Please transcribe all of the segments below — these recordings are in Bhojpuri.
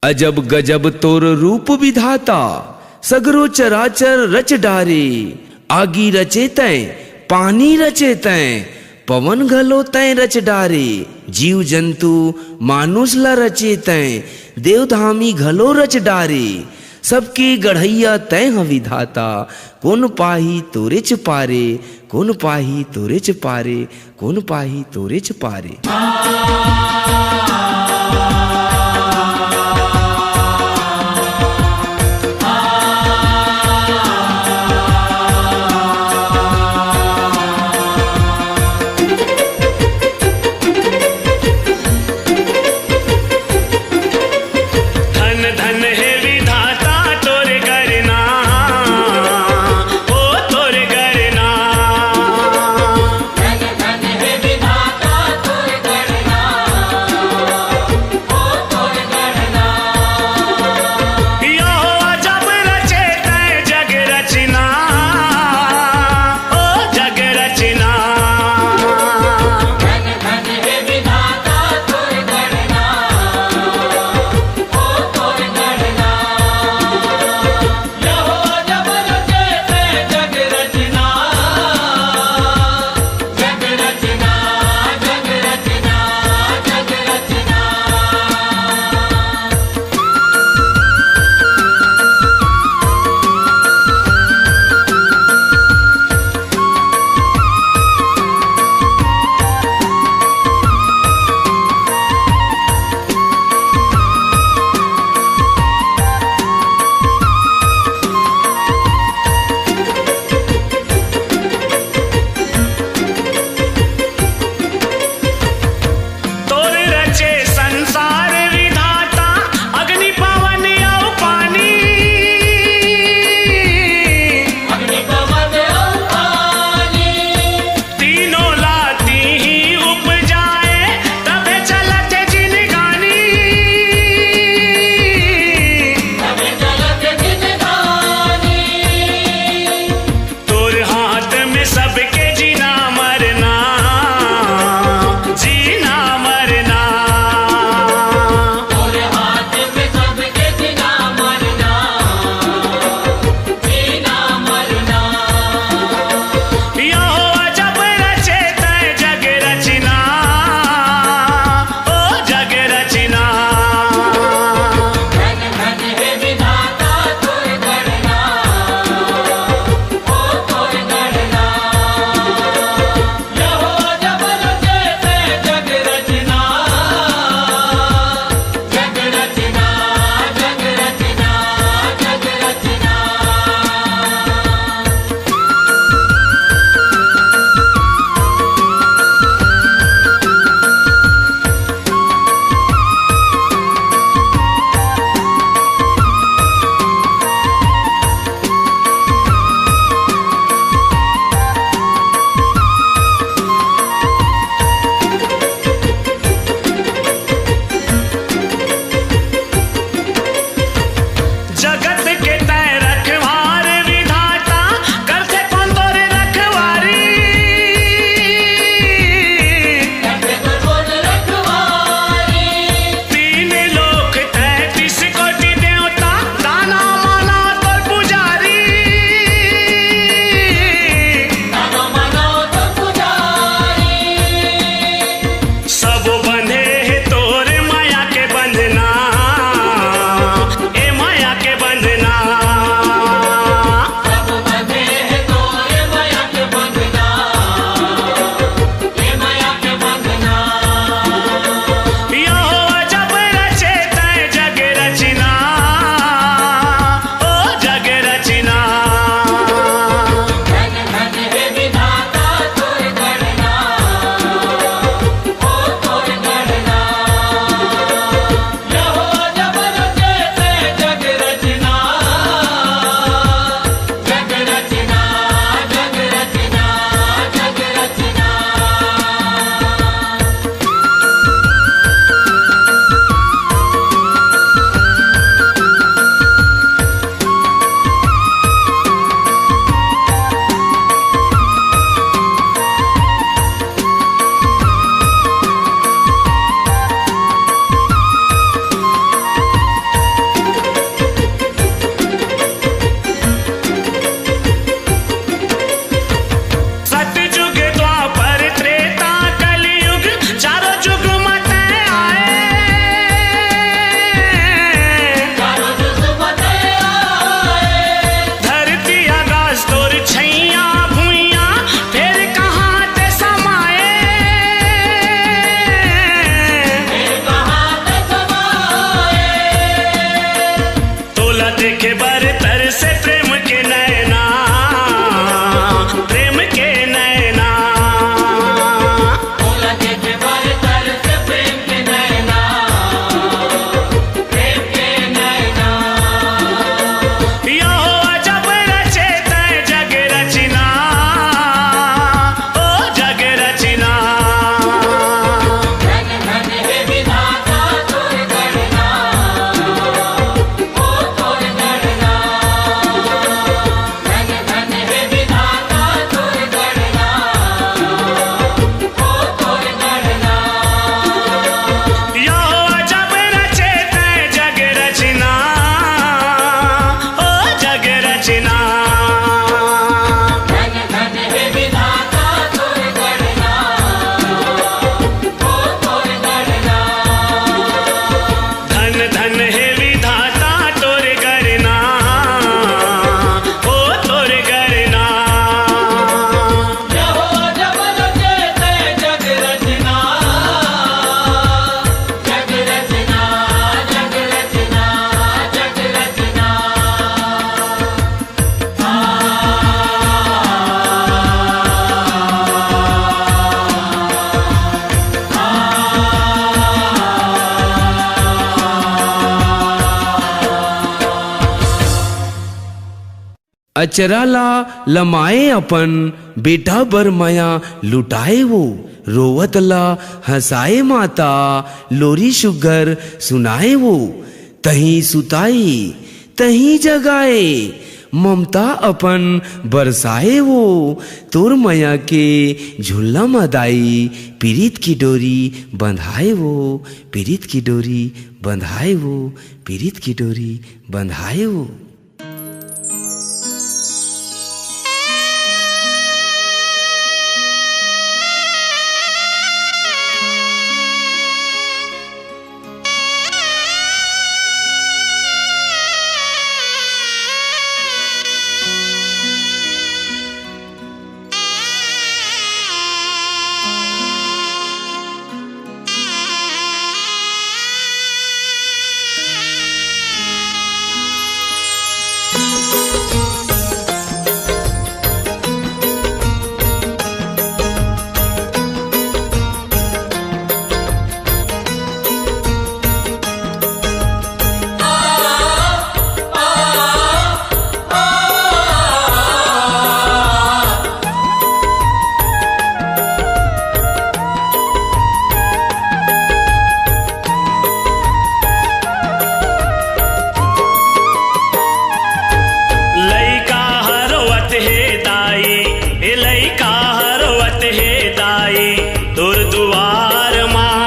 अजब गजब तोर रूप विधाता, सगरो चराचर रच डारे। आगी रचे तैं, पानी रचे तैं, पवन घलो तैं रच डारे। जीव जंतु मानुष ला रचे तैं, देवधामी घलो रच डारे। सबकी गढ़ैया तैं ह विधाता, कौन पाही तोरे च पारे। कौन पाही तोरे च पारे, कौन पाही तोरे च पारे। तर से प्रेम के नैना, प्रेम के नैना। भोला के बर तर से प्रेम के नैना, प्रेम के नैना। यो अजब रचे तय जग रचना, ओ जग रचना। धन धन हे विधाता तोर गणना, ओ तोर गणना। धन धन हे विधाता तोर गणना, ओ तोर गणना। यो अजब रचे तय जग रचना, ओ जग रचना। धन धन हे विधाता तोर गणना, ओ तोर गणना। धन धन हे विधाता तोर गणना, ओ तोर गणना। यहो जब रचे तय जग रचना, जग रचना, जग रचना, जग रचना। अचराला लमाए अपन बेटा बर माया लुटाए वो, रोवतला हंसाए माता लोरी शुगर सुनाए वो। तहीं सुताई तहीं जगाए ममता अपन बरसाए वो, तोर माया के झूला मदाई पीरित की डोरी बंधाए वो, पीरित की डोरी बंधाए वो, पीरित की डोरी बंधाए वो। लइका हरोवत हे दाई, ए लइका हरोवत हे दाई, तोर दुआर माँ।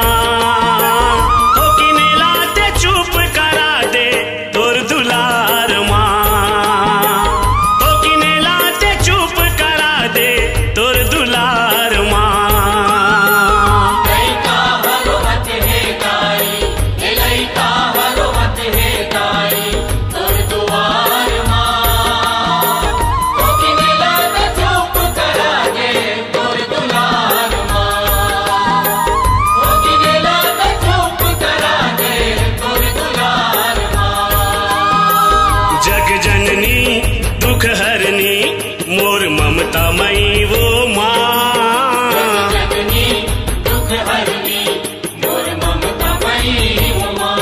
हो किने लाते चुप करा दे तोर दुलार माँ, हो किने लाते चुप करा दे तोर दुलार माँ। लइका हरोवत हे दाई, हे लइका हरोवत हे दाई, तोर दुआर माँ। ओ किने लात चुप करा दे तोर दुलार माँ, ओ किने लात चुप करा दे तोर दुलार माँ। जग जननी दुख हरनी मोर ममता मई वो माँ। जगनी दुख हरनी मोर ममता मई वो माँ।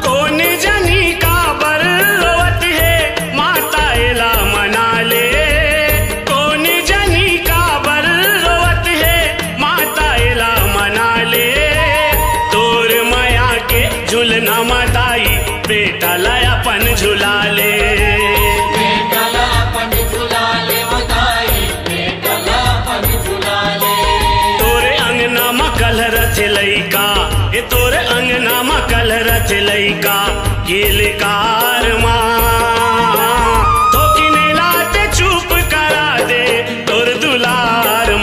कौन जनी का बर रोवत है माता एला मना ले, कौन जनी का बर रोवत है माता एला मना ले। तोर माया के झुलना मदाई बेटा लायापन झुला ले। बेटला पन झुला ले वो दाई, बेटला पन झुला ले। तोरे अंगना में कल रथ लइका, ए तोरे अंगना में कल रथ लइका, ये लिकार माँ। तो किने लाते चुप करा दे तोर दुलार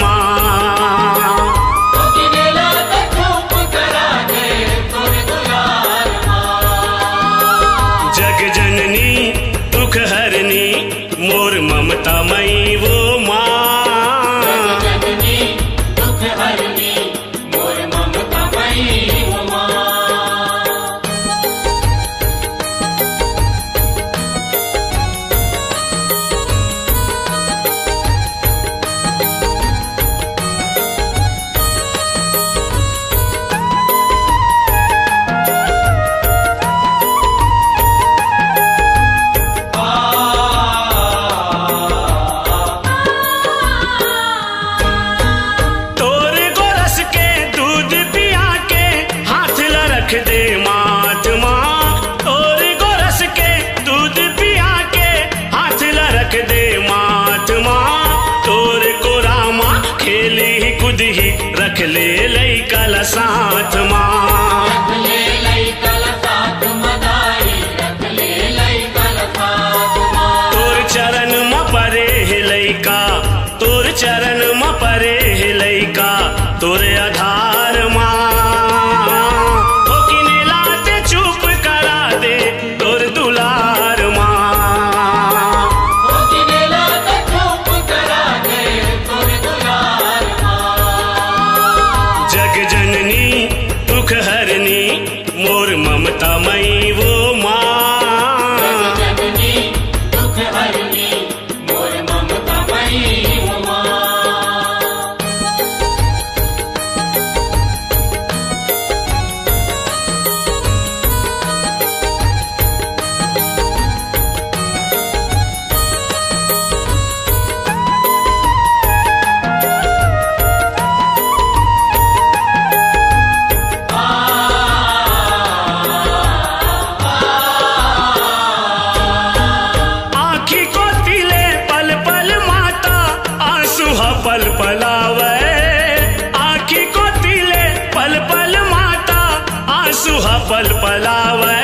खेली कुद ही रख ले लइका ला साथ माँ। रख ले लइका ला साथ मदाई, रख ले लइका ला साथ माँ। तोर चरण म परे है लइका, तोर चरण म परे है लइका, तोरे आधार माँ। हो किने लाते चुप करा दे तोर दुलार माँ। हो किने लाते चुप करा दे तोर दुलार माँ। जग जननी दुख हरनी मोर ममता मई वो माँ। जग जननी दुख हरनी मोर ममता मई वो माँ। आँखी को तिले पल पल माता आंसू हा पल पलावे। आँखी को तिले पल पल माता आंसू हा पल पलावे।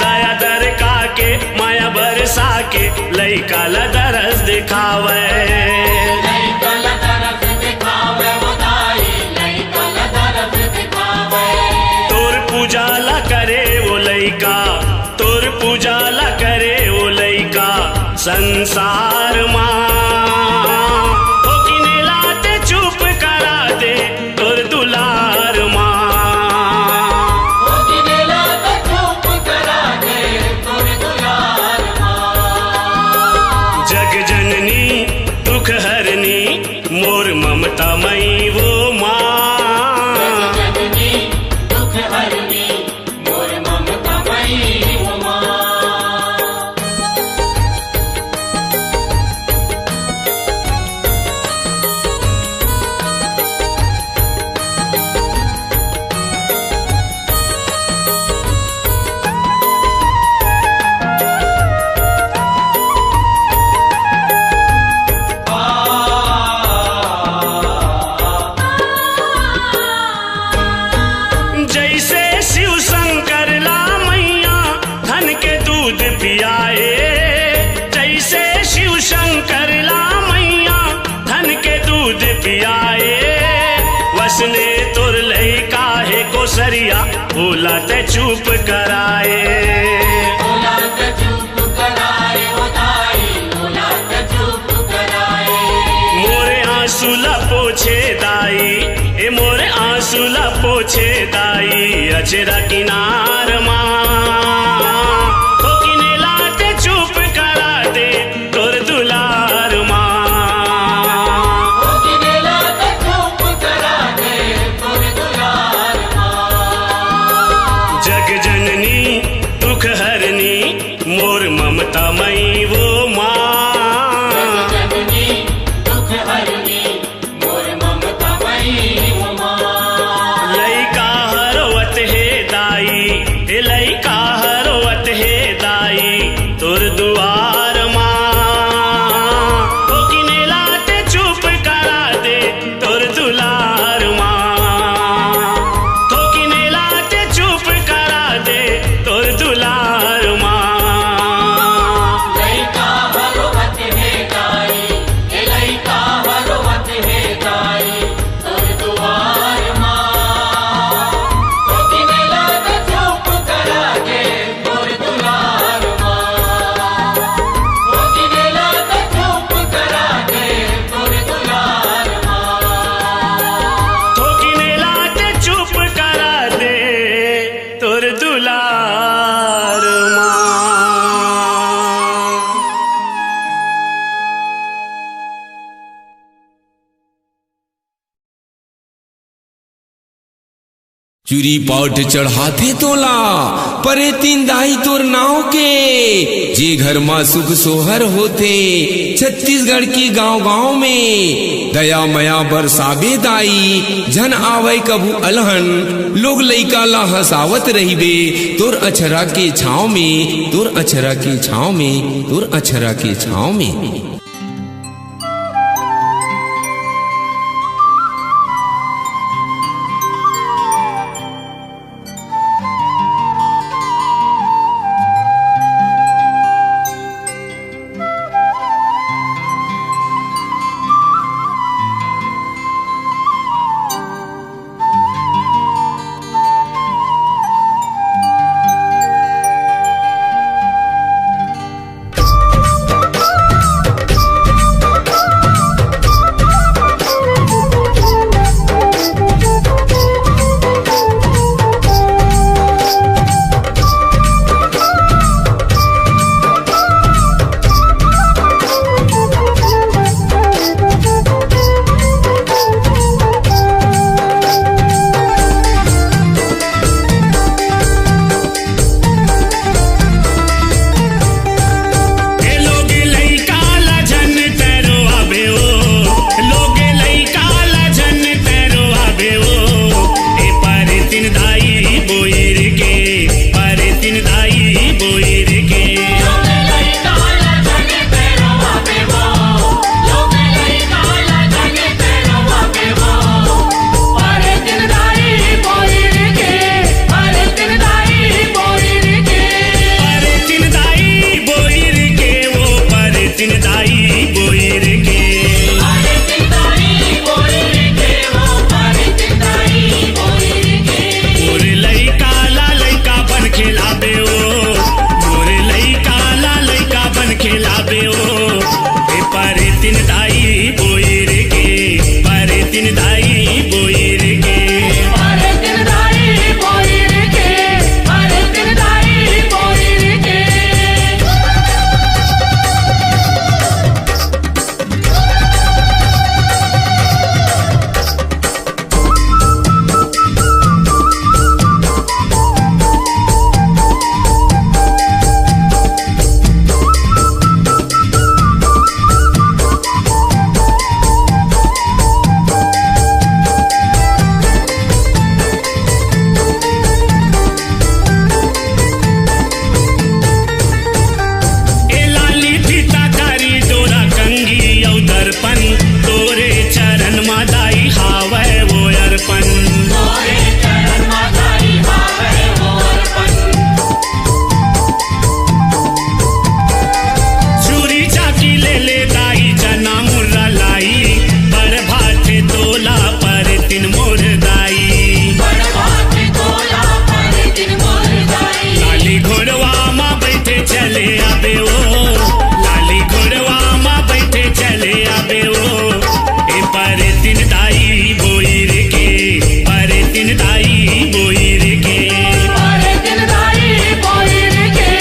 दया दर का के माया बरसा के लइका ला दरस दिखावे। लइका ला तरस दिखावे वो दाई, लइका ला तरस दिखावे। तोर पूजा ला करे वो लइका, तोर पूजा ला करे वो लइका संसार माँ। हो किने लाते चुप करा दे तोर दुलार माँ। हो किने लाते चुप करा दे तोर दुलार माँ। जग जननी दुख हरनी मोर ममता मई वो माँ। जग जननी दुख हरनी मोर ममता मई वो माँ। जैसे शिव शंकर ला मैया धन के दूध पियाए। जैसे शिव शंकर ला मैया धन के दूध पियाए। वसने तोर लइका है कोसरिया बोला ते चुप कराए। बोला ते चुप कराए वो दाई, बोला ते चुप कराए। मोरे आंसू ला पोछे दाई, ए मोरे आंसू ला पोछे दाई अचरा किनार माँ। हो किने लाते चुप करा दे तोर दुलार माँ। हो किने लाते चुप करा दे तोर दुलार माँ। जग जननी दुख हरनी मोर ममता मई वो माँ। जग जननी दुख हरनी मोर ममता मई वो माँ। लइका हरवत है दाई, ए लइका हरवत है दाई तोर दुआर माँ। हो किने लाते चुप करा दे तोर दुलार माँ। हो किने लाते चुप करा दे तोर दुलार माँ। लइका हरवत है दाई, ए लइका हरवत है दाई तोर दुआर माँ। हो किने लाते चुप करा दे तोर दुलार माँ। हो किने लाते चुप करा दे तोर दुलार माँ। हो किने लाते चुप करा दे तोर दुलार माँ। चूरी पाट चढ़ाते तोला परे तीन दाई तोर नाव के। जे घर माँ सुख सोहर होते छत्तीसगढ़ की गांव गांव में। दया मया बरसाबे दाई झन आवे कभू अलहन। लोग लइका ला हसावत रहिबे तोर अछरा के छाव में, तोर अछरा के छाव में, तोर अछरा के छाव में। मादाई हावै वो अर्पण। तोरे चरण मादाई हावै वो अर्पण। चूरी चाकी ले दाई चना मुर्रा लाई, बड़ भाते तोला पर तिन मोर दाई। बड़ भाते तोला पर तिन मोर दाई। लाली घोड़वा माँ बैठे चले आबे ओ, लाली घोड़वा माँ बैठे चले आबे ओ। ए पर तिन दाई बोईर के, पर तिन दाई बोईर के। पर तिन दाई बोईर के,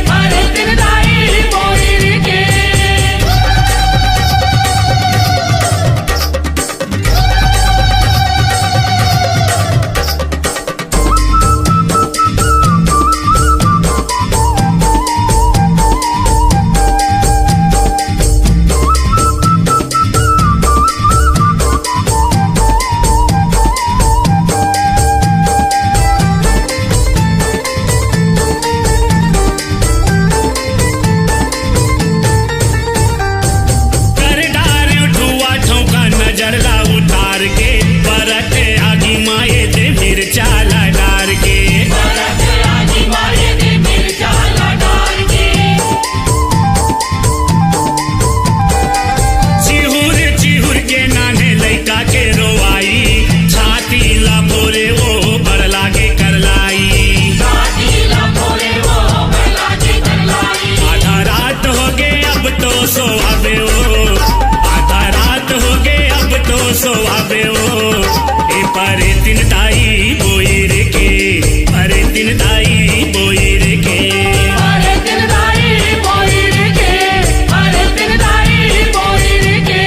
पर तिन दाई बोईर के। कर डार उठुआ ठौका नजर ला उतार के, परत आगी माए दे मिर्चा ला डार के। परत आगी माए दे मिर्चा ला डार के। चिहुर चिहुर के नाने लइका के रोवाई, छाती ला बोरे ओ बड़ लागे करलाई। दादी ला भोरे वो बला के करलाई। आधा रात हो गे अब तो सो आबे ओ, आधा रात हो गे अब तो सो आबे ओ। ए पर तिन दाई बोईर के, पर तिन दाई बोईर के। पर तिन दाई बोईर के, पर तिन दाई बोईर के।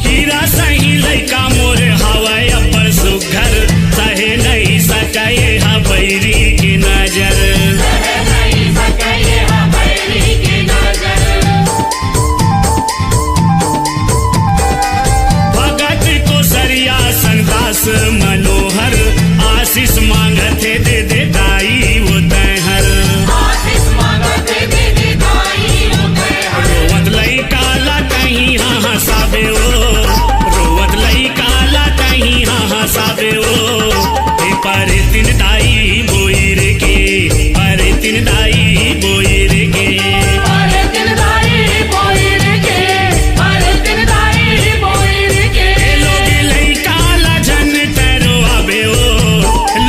हीरा सही लइका मोर हवाय अब्बर सुघर, सहे नहीं सकाए हा बैरी की नजर। सह नहीं सके हा बैरी की नजर। भगत को सरिया संदास मनोहर, आशीष मांगथे दे दे दाई वो तैहर। आशीष मांगते दे दे दाई उते हर। रोवत लइका ला कहीं हाँ हंसाबे ओ, रोवत लइका ला कहीं हाँ हंसाबे ओ। ए पर तिन दाई बोईर के, पर तिन दाई बोईर के। पर तिन दाई बोईर के, पर तिन दाई बोईर के। ए लोगे लइका ला जन तैरो आबे ओ,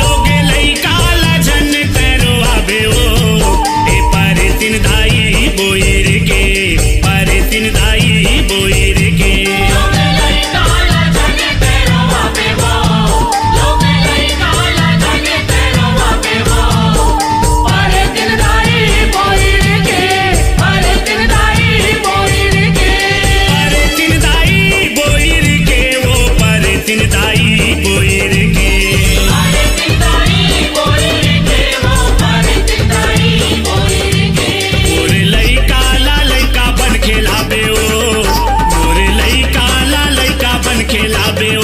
लोगे लइका ला जन तैरो आबे ओ। ए पर तिन दाई बोईर के, पर तिन दाई बोईर के। लोगे लइका ला जने तेरो आबे वो, लोगे लइका ला जने तेरो आबे वो। पर तिन दाई बोईर के, पर तिन दाई बोईर के। पर तिन दाई बोईर के, वो पर तिन दाई बोईर के। पर तिन दाई बोईर के, वो पर तिन दाई बोईर के। मोर लइका ला लइका बन खेलाबे ओ, मोर लइका ला लइका बन खेलाबे ओ।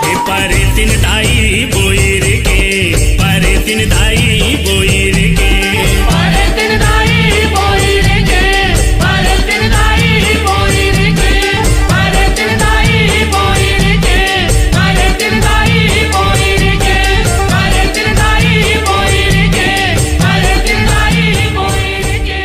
ए पर तिन दाई बोईर के, पर तिन दाई बोईर के। पर तिन दाई बोईर के, पर तिन दाई बोईर के। पर तिन दाई बोईर के, पर तिन दाई बोईर के। पर तिन दाई बोईर के, पर तिन दाई बोईर के।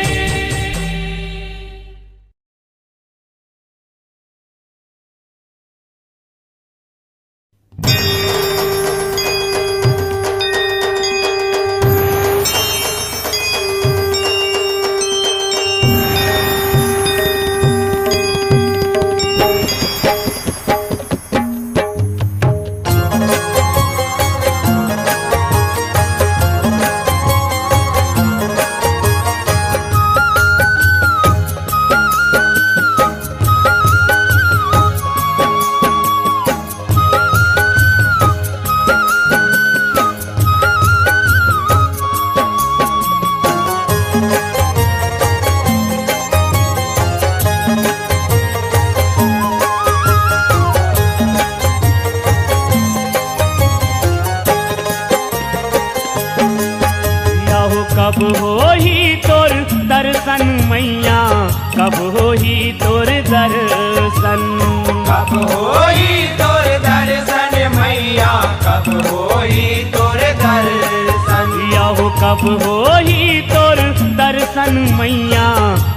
होई तोर दर्शन मैया कब होई तोर दर्शन यहो कब होही तोर दर्शन मैया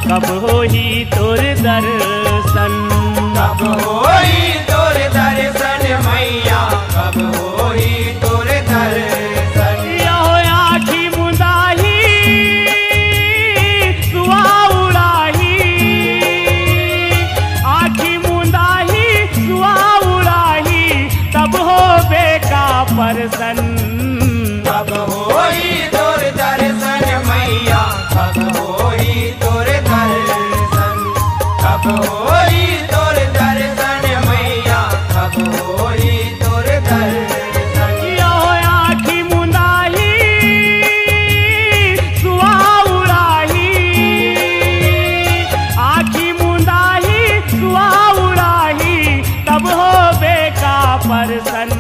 कब होही तोर दर्शन कब होई तोर दर्शन मैया कब होई तोर दर्शन यहो आँखी मुंदाही सुआ उड़ाही आँखी मुंदाही सुआ उड़ाही तब हो बेका परसन कब होई तोर दर्शन मैया कब होई तोर दर्शन कब होई तोर दर्शन मैया कब होई तोर दर्शन यहो आँखी मुंदाही सुआ उड़ाही आँखी मुंदाही सुआ उड़ाही तब हो बेका परसन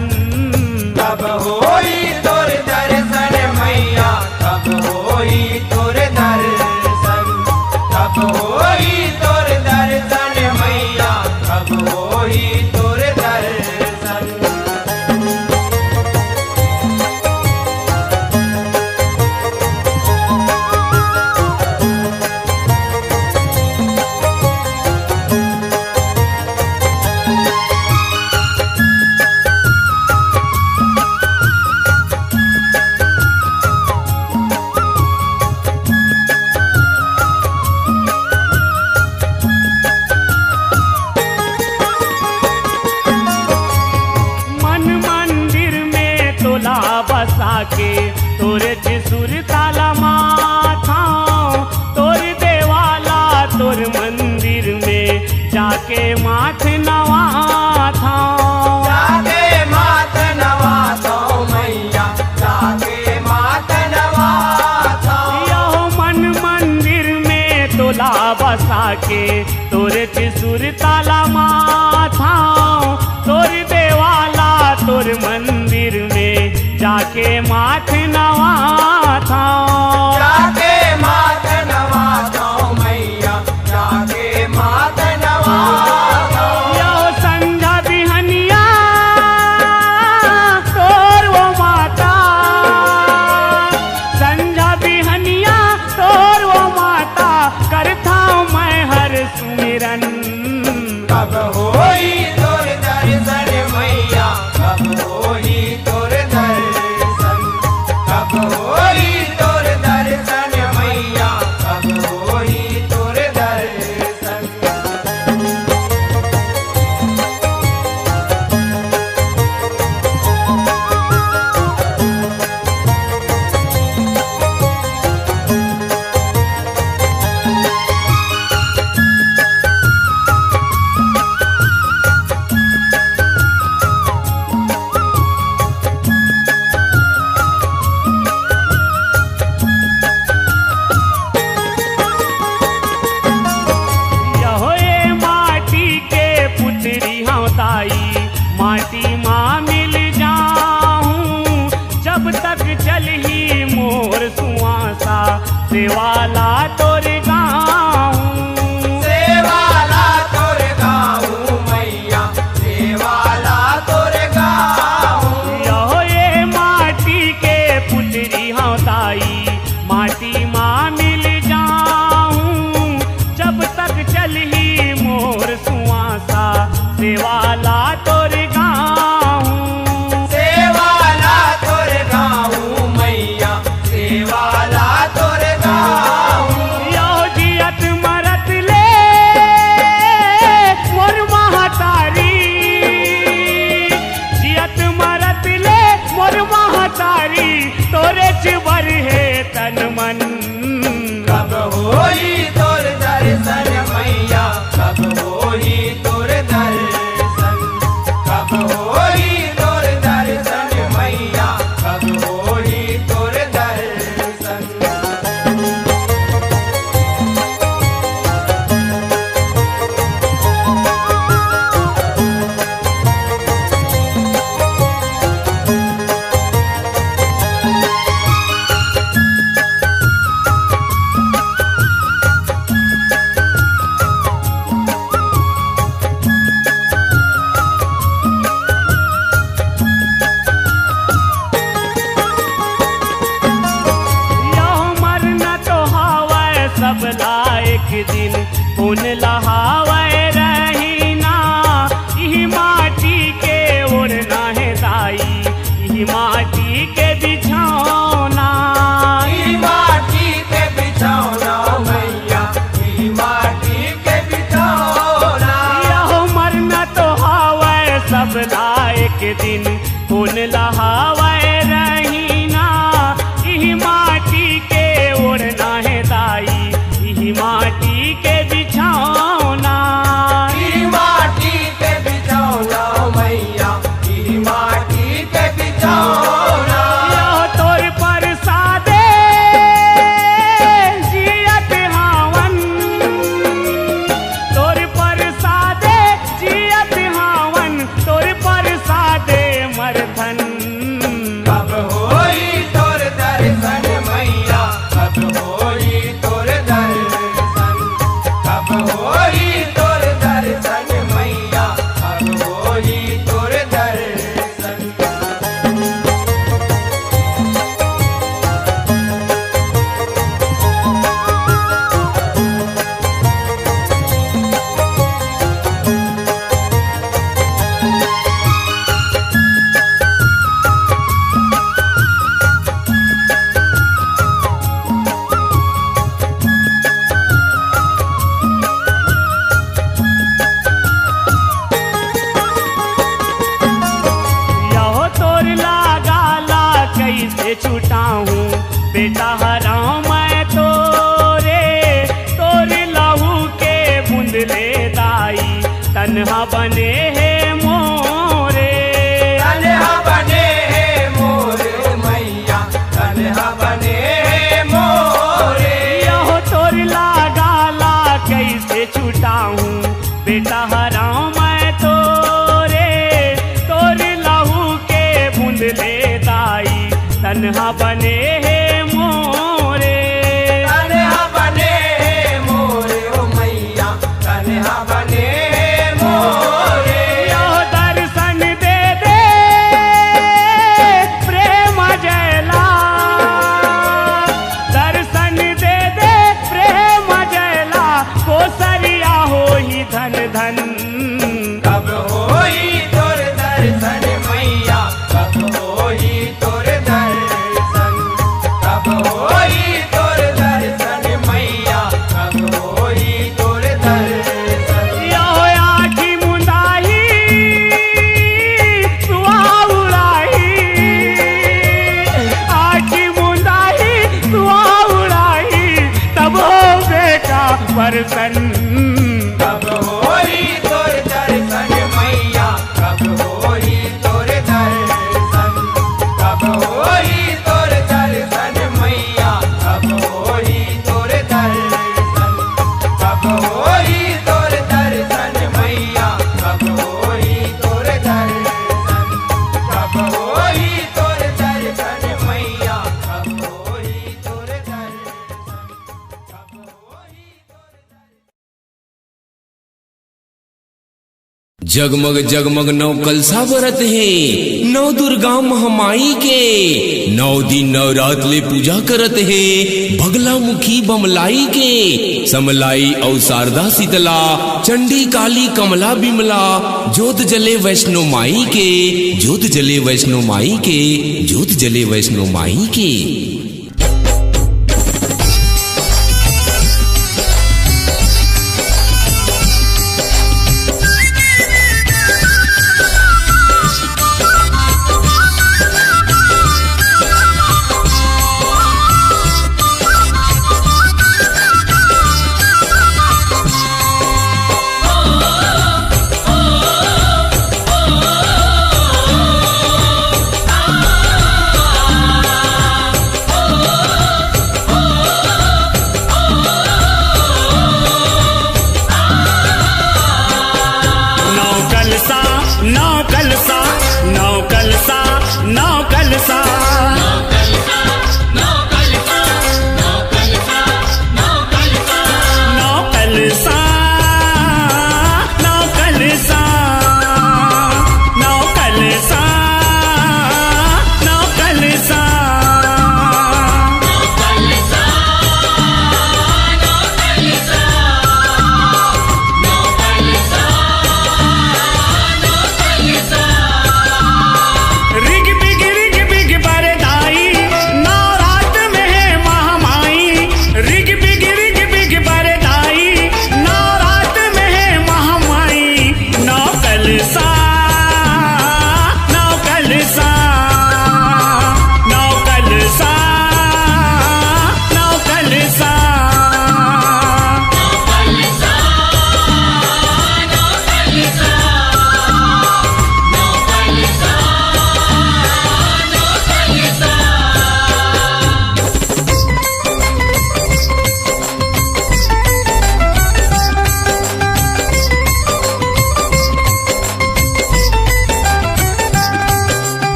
कब होई तोर दर्शन मैया कब होई तोर दर्शन कब होई तोर दर्शन मैया कब होई तोर दर्शन मन मंदिर में तोला बसा के तोरे त्रिशूर ताला माथा तोर देवाला तोर मंदिर में जाके माथ नवा था जाके मात नवातो मैया जाके मात नवातो यहो मन मंदिर में तोला बसा के तोरे त्रिशूर ताला माथा तोर देवाला तोर मंदिर में जाके माथ नवा था जाके मात नवातो मैया जाके मात नवातो यहो संझा बिहनिया तोर वो माता संझा बिहनिया तोर वो माता करता मैं हर सुमिरन कब होई तोर दर्शन मैया कब होई तोर दर्शन कब होई तोर दर्शन मैया कब होई तोर दर्शन यहो ये माटी के पुतरी हम ताई माटी माँ मिल जाऊं जब तक चल ही मोर सुआसा सेवाला तोर गाऊं सेवाला तोर गाऊं मैया सेवाला तोर गाऊं यहो ये माटी के पुतरी हम ताई माटी माँ मिल जाऊं जब तक चल ही मोर सुआसा सेवाला तोर गाऊं सेवाला तोर गाऊं मैया सेवाला तोर गाऊं यो जियत मरत ले मोर महतारी जियत मरत ले मोर महतारी तोरे चिवर है तन मन कब होई तोर दर्शन मैया कब होई तोर दर्शन कब सबला एक दिन खून लहावे रहीना। इही माटी के ओढ़ना है दाई, इही माटी के बिछौना। ई माटी के बिछौना मैया, ई माटी के बिछौना। यो तोर परसादे जियत हावन, तोर परसादे जियत हावन, तोर परसादे मरथन। कब होई तोर दर्शन मैया, कब होई तोर दर्शन, कब होई तोर दर्शन मैया, कब होई तोर दर्शन। यहो तोर लगाला कैसे छुटाऊं बेटा हराऊं मैं तोरे। तोर लहू के बूंदले दाई तन्हा बने है मोरे। तन्हा बने है मोरे मैया, तन्हा बने है मोरे। यहो तोर लगाला कैसे छुटाऊं बेटा हराऊं मैं तोरे। तोर लहू के बूंदले दाई तन्हा बने है मोरे। तन्हा बने है मोरे ओ मैया, तन्हा बने है मोरे। यो दर्शन दे दे प्रेम जयला, दर्शन दे दे प्रेम जयला, कोसरिया हो ही धन धन। कब होई तोर दर्शन मैया, कब होई तोर दर्शन, कब होई तोर दर्शन मैया, कब होई तोर दर्शन। यो आखी मुंदाही सुआ उड़ाही, आखी मुंदाही सुआ उड़ाही, तब हो बेटा परसन। कब होई तोर दर्शन मैया, कब होई तोर दर्शन, कब होई तोर दर्शन मैया, कब होई तोर दर्शन, कब होई तोर दर्शन मैया, कब होई तोर दर्शन, कब होई तोर दर्शन मैया, कब होई तोर दर्शन, कब होई तोर दर्शन। जगमग जगमग नौ कलसा बरत है, नौ दुर्गा महामाई के 9 दिन नवरात ले पूजा करत है। भगला मुखी बमलाई के समलाई और शारदा शीतला, चंडी काली कमला बिमला, जोत जले वैष्णो माई के, जोत जले वैष्णो माई के, जोत जले वैष्णो माई के।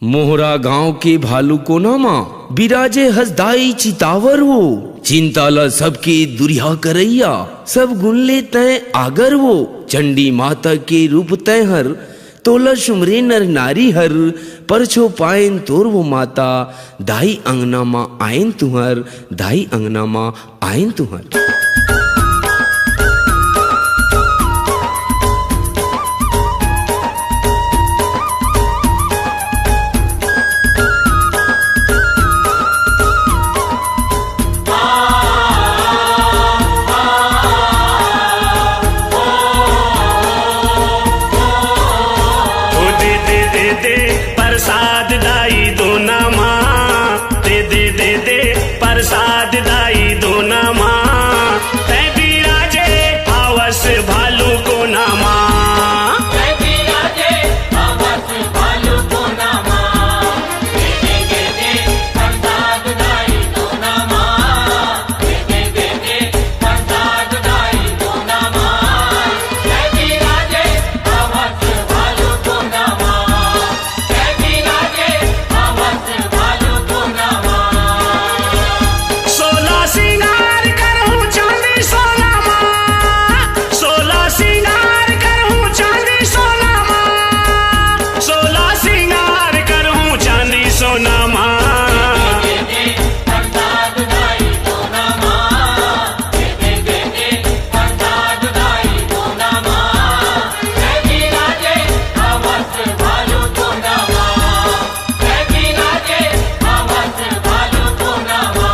मोहरा गांव के भालू कोना माँ बिराजे हसदाई चितावर वो, चिंता ल सबके दुरिया करैया, सब गुण ले तय आगर वो। चंडी माता के रूप तय हर, तोला सुमरे नर नारी हर, परछो पायन तोर वो माता, दाई अंगना माँ आयन तुहर, दाई अंगना माँ आयन तुहर। प्रसाद दाई दोना माँ, दे दे दे दे प्रसाद दाई दोना माँ, तै बिराजे आवस भालू को ना माँ, तै बिराजे आवस भालू को ना माँ, दे दे दे दे प्रसाद दाई दोना माँ, दे दे दे दे प्रसाद दाई दोना माँ, तै बिराजे आवस भालू को ना माँ, तै बिराजे आवस भालू को ना माँ। सोलह सिंगार करहूँ चांदी सोना माँ, सोलह सिंगार करहूँ चांदी सोना माँ, सोलह सिंगार करहूँ चांदी सोना माँ। दे दे प्रसाद दाई दोना माँ, दे दे दे दे प्रसाद दाई दोना माँ, तै बिराजे आवस भालू को ना माँ, तै बिराजे आवस भालू को ना माँ।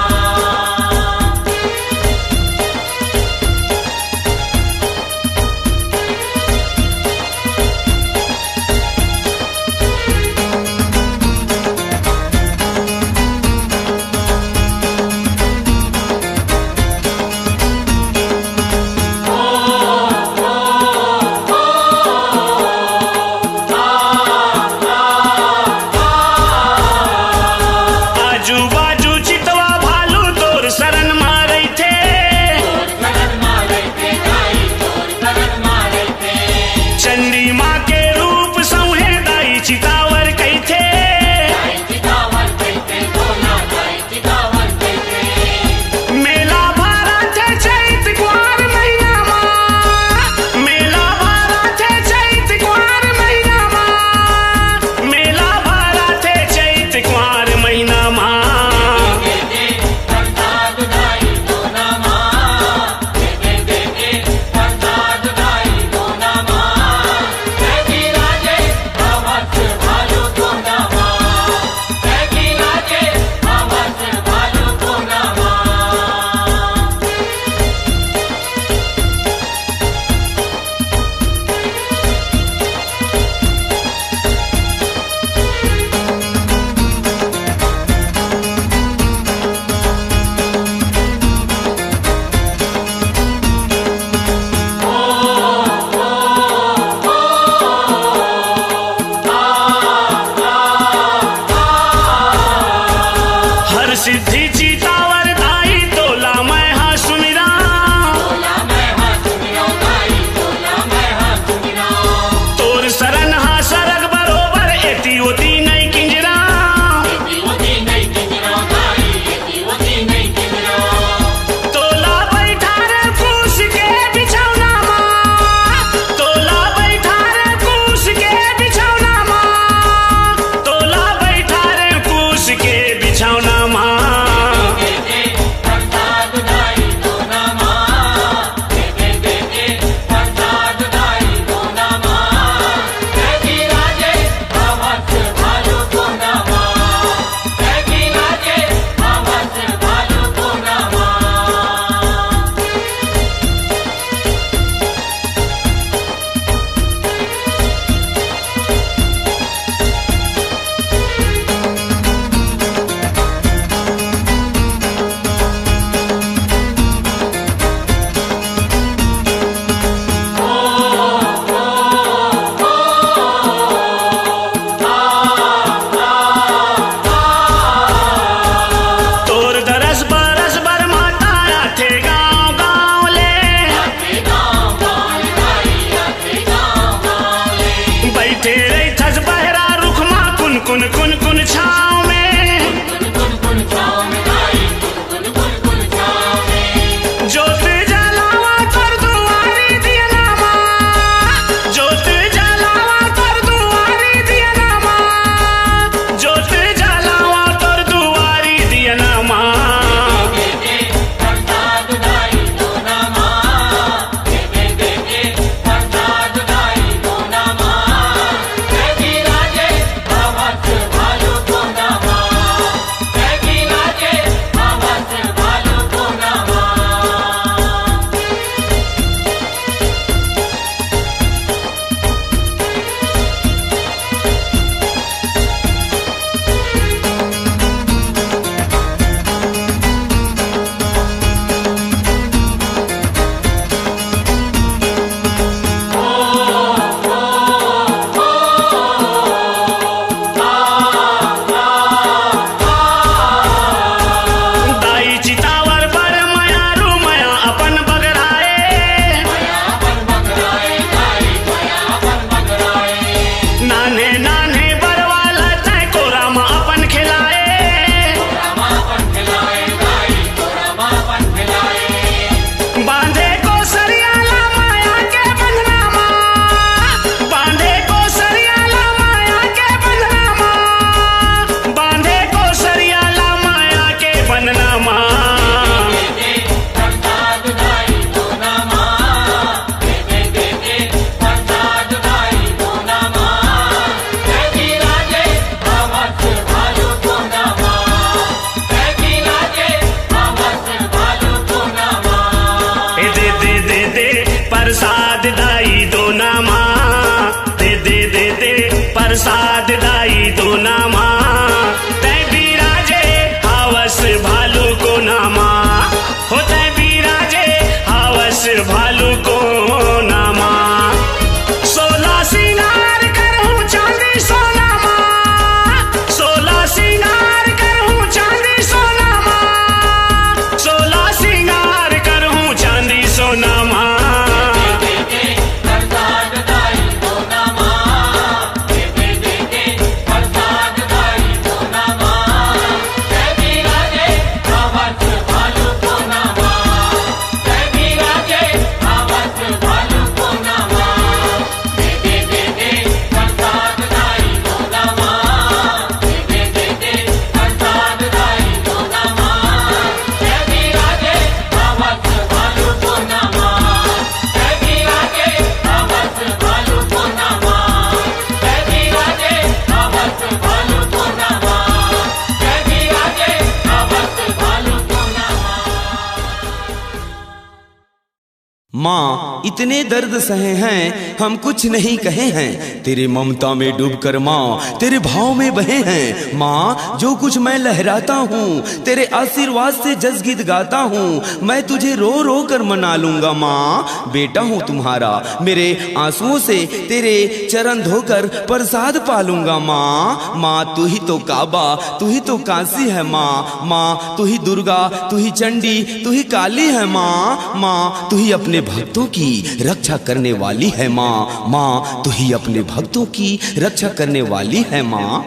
माँ इतने दर्द सहे हैं हम कुछ नहीं कहे हैं, तेरे ममता में डूबकर माँ तेरे भाव में बहे हैं। माँ जो कुछ मैं लहराता हूँ तेरे आशीर्वाद से जस गीत गाता हूँ, मैं तुझे रो रो कर मना लूंगा। माँ बेटा हूँ तुम्हारा, मेरे आंसुओं से तेरे चरण धोकर प्रसाद पालूंगा। माँ माँ तू ही तो काबा, तू ही तो काशी है। माँ तू ही दुर्गा, तू ही चंडी, तू ही काली है। माँ तू ही अपने भक्तों की रक्षा करने वाली है। माँ तू ही अपने भक्तों की रक्षा करने वाली है। माँ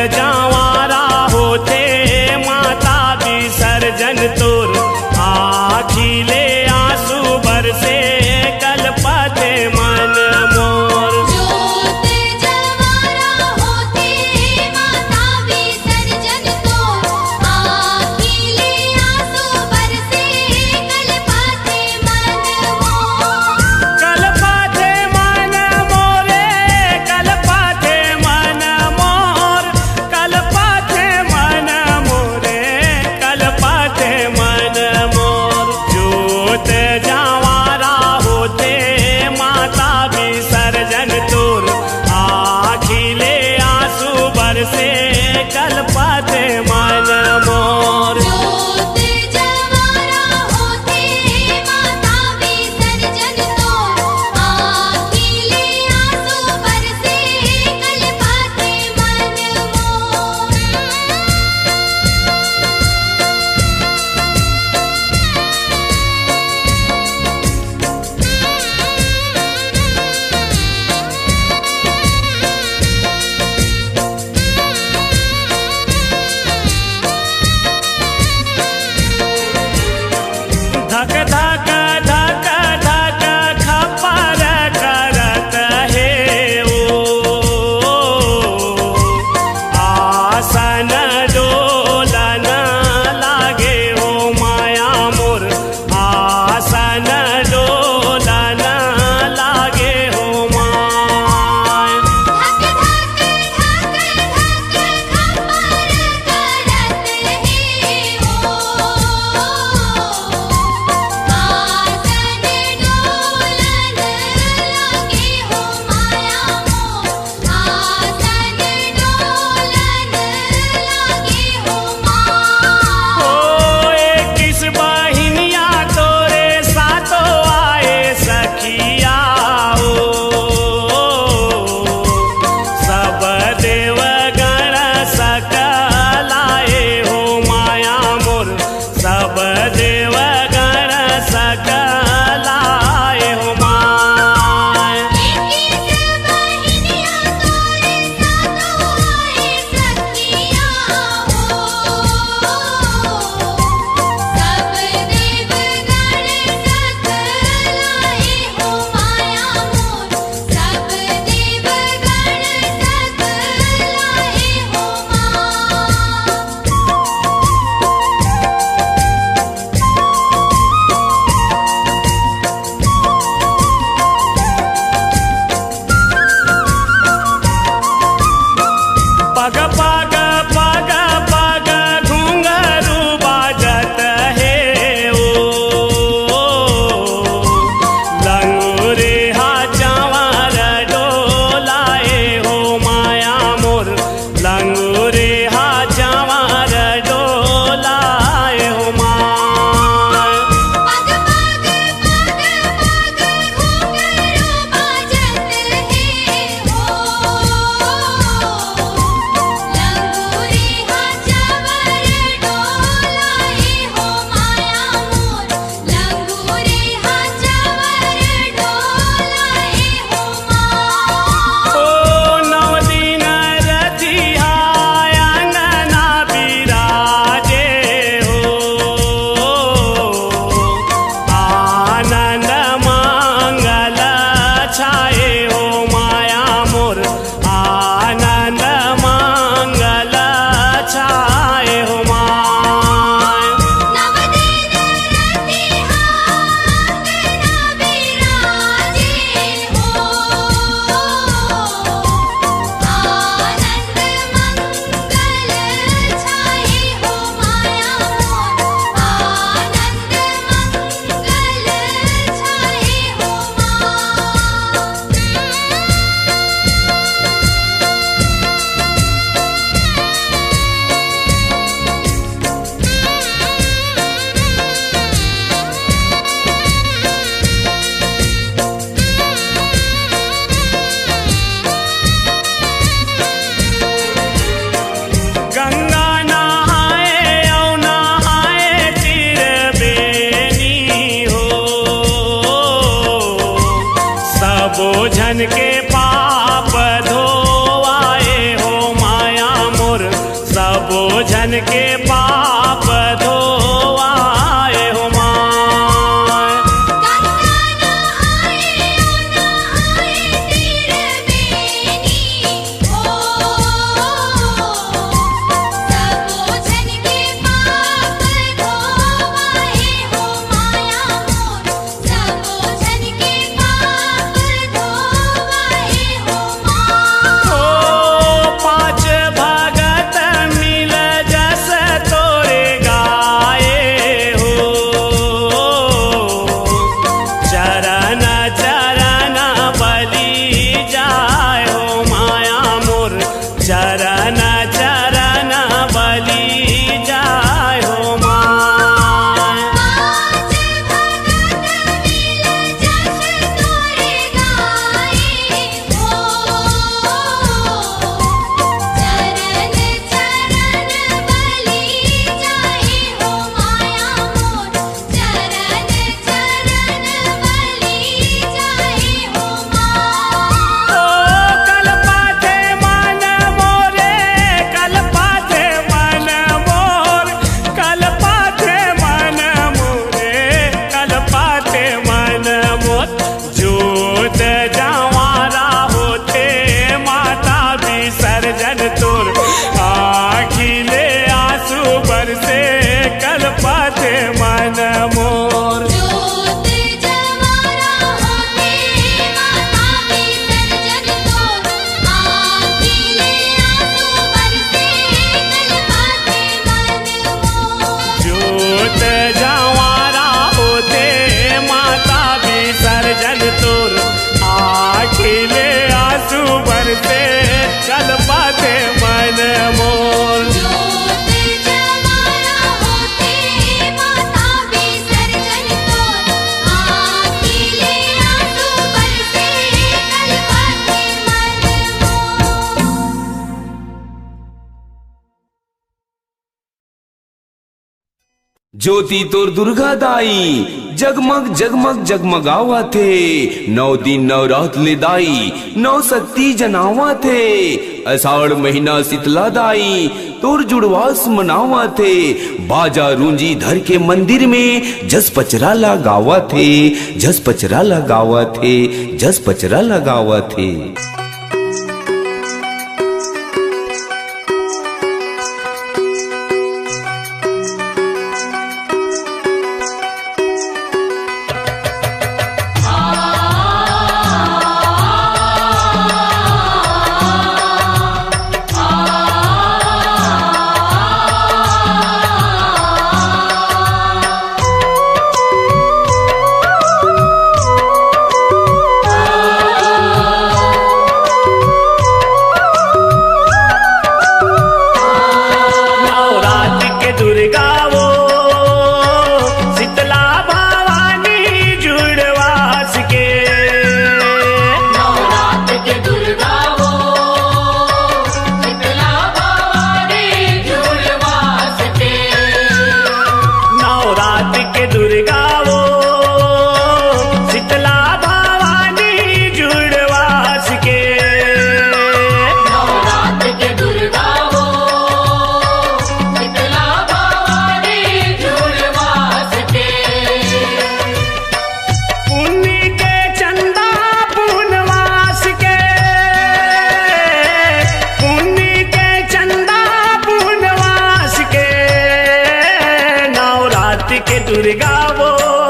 जावारा होते माता विसर्जन तोर, आखिले आंसू बरसे कलपते मन मोर। जोत जवारा होते माता विसर्जन तोर, आखिले आंसू बरसे कलपते मन मोर। कलपते मन मोरे, कलपते मन मोर, कलपते मन मोरे, कलपते मन मोर। जोत जावारा होते माता विसर्जन तोर, आखिले आंसू बरसे कलपते मन मोर। जोत जवारा होते माता विसर्जन तोर, आखिले आंसू बरसे कलपते मन मोर। धक धक धक धक खपर करत हे ओ, आसन डोलन लागे हो माया मोर, आसन डोलन लागे हो माया। धक धक धक धक खपर करत हे ओ, आसन डोलन लागे हो माया मोर, आसन डोलन लागे हो माँ। ओ किस बहिनिया तोरे सातो आए सखिया ओ, सब देवगण सकल आए हो माया मोर, सब देवगण सकल आए हो माया। किस बहिनिया तोरे सातो आए सखिया हो, सब देवगण सकल आए हो माया मोर, सब देवगण सकल आए हो माँ। जन के पाप धोवाए हो माया मोर, सबो जन के पाप धोवाए हो माया। ज्योति तोर दुर्गा दाई जगमग जगमग जगमगावा थे। 9 दिन 9 रात ले दाई 9 शक्ति जनावा थे। अषाढ़ महीना शीतला दाई तोर जुड़वास मनावा थे। बाजा रूंजी धर के मंदिर में जस पचरा लगावा थे, जस पचरा लगावा थे, जस पचरा लगावा थे। दुर्गा वो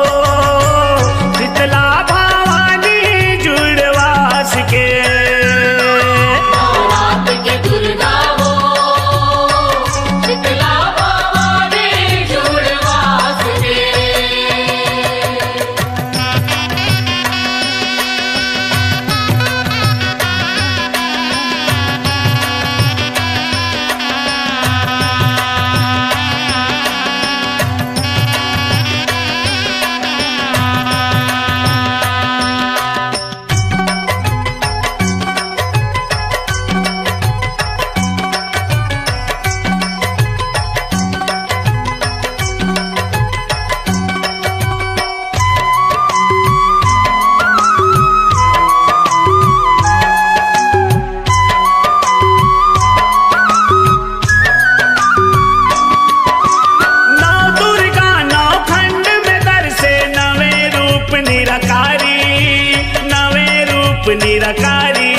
निरकारी।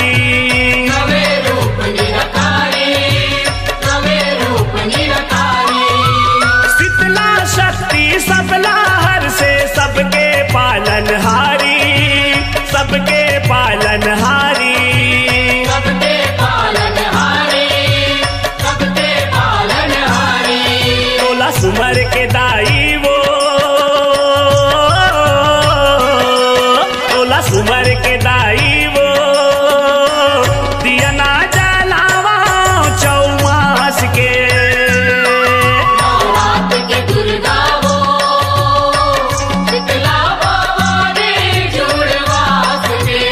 नवे रूप निरकारी, नवे रूप निरकारी। शीतला शक्ति सबला हर से सबके पालनहारी, सबके पालनहारी। सबके पालनहारी, सबके पालनहारी। 16 सुमर के दाई वो, 16 सुमर के दाई वो, दिया ना जलावा चौमास के। नवरात्र के दुर्गा वो, शीतला भवानी जुड़वास के।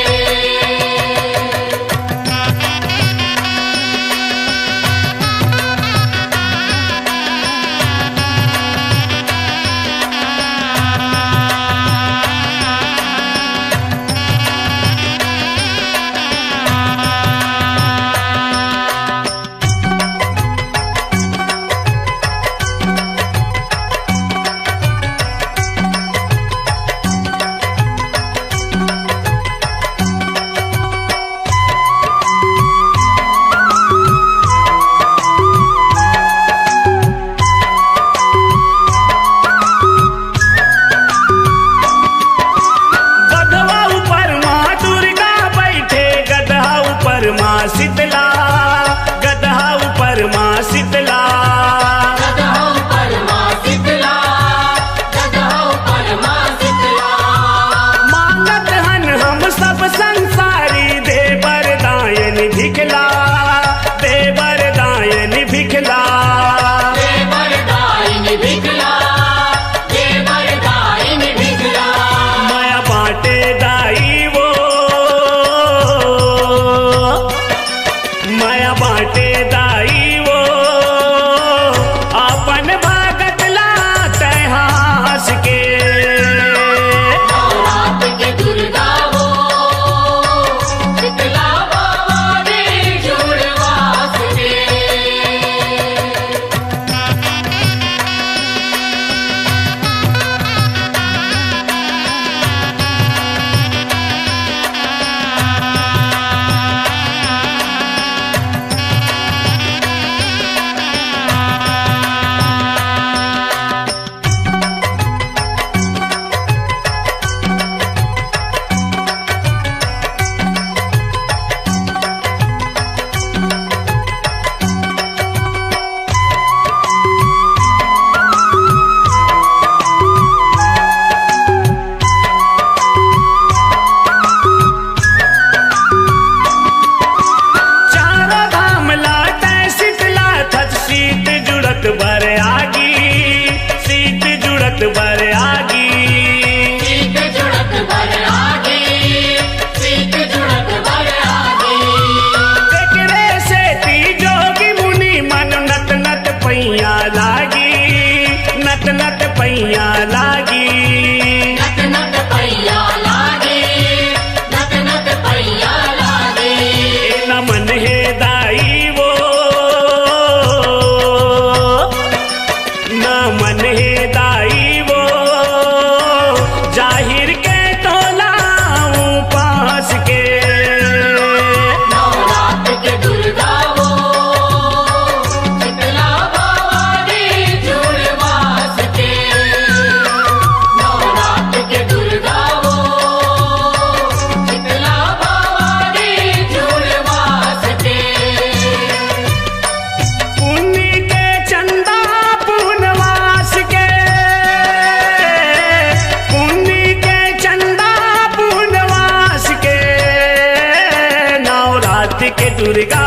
गधवा ऊपर माँ दुर्गा बैठे, गधा ऊपर माँ शीतला, गधा ऊपर माँ शीतला। गदहौ परमा शीतला, गदहौ परमा शीतला। मांगत हन हम सब संसारी, दे वरदायन भिखला, दे वरदायन भिखला। दे वरदायिनी भिखला, दे वरदायिनी भिखला। माया बाटे दाई वो, माया बाटे दाई वो, अपन भगत ला तैहास के। नवरात्र के दुर्गा वो, शीतला भवानी जुड़वास के। चारों धाम लाटे शीतला थत, शीत जुड़त बर आगी, शीत जुड़त बर आगी। सीत जुड़त भर आगे, सीत जुड़त भर आगे। एकरे से ती जोगी मुनि मन नत नत पैया लागी, नत नत पैया लागी। नत नत पैया लागे, नत नत पैया लागे। न मन है दाई वो, न मन है दाई वो, जाहिर के तोलाऊं पास के। नवरात्र के दुर्गा वो, शीतला भवानी जुड़वास के। नवरात्र के दुर्गा वो, शीतला भवानी जुड़वास के। पुण्य के चंदा पूनवास के, पुण्य के चंदा पूनवास के। नवरात्रि के दुर्गा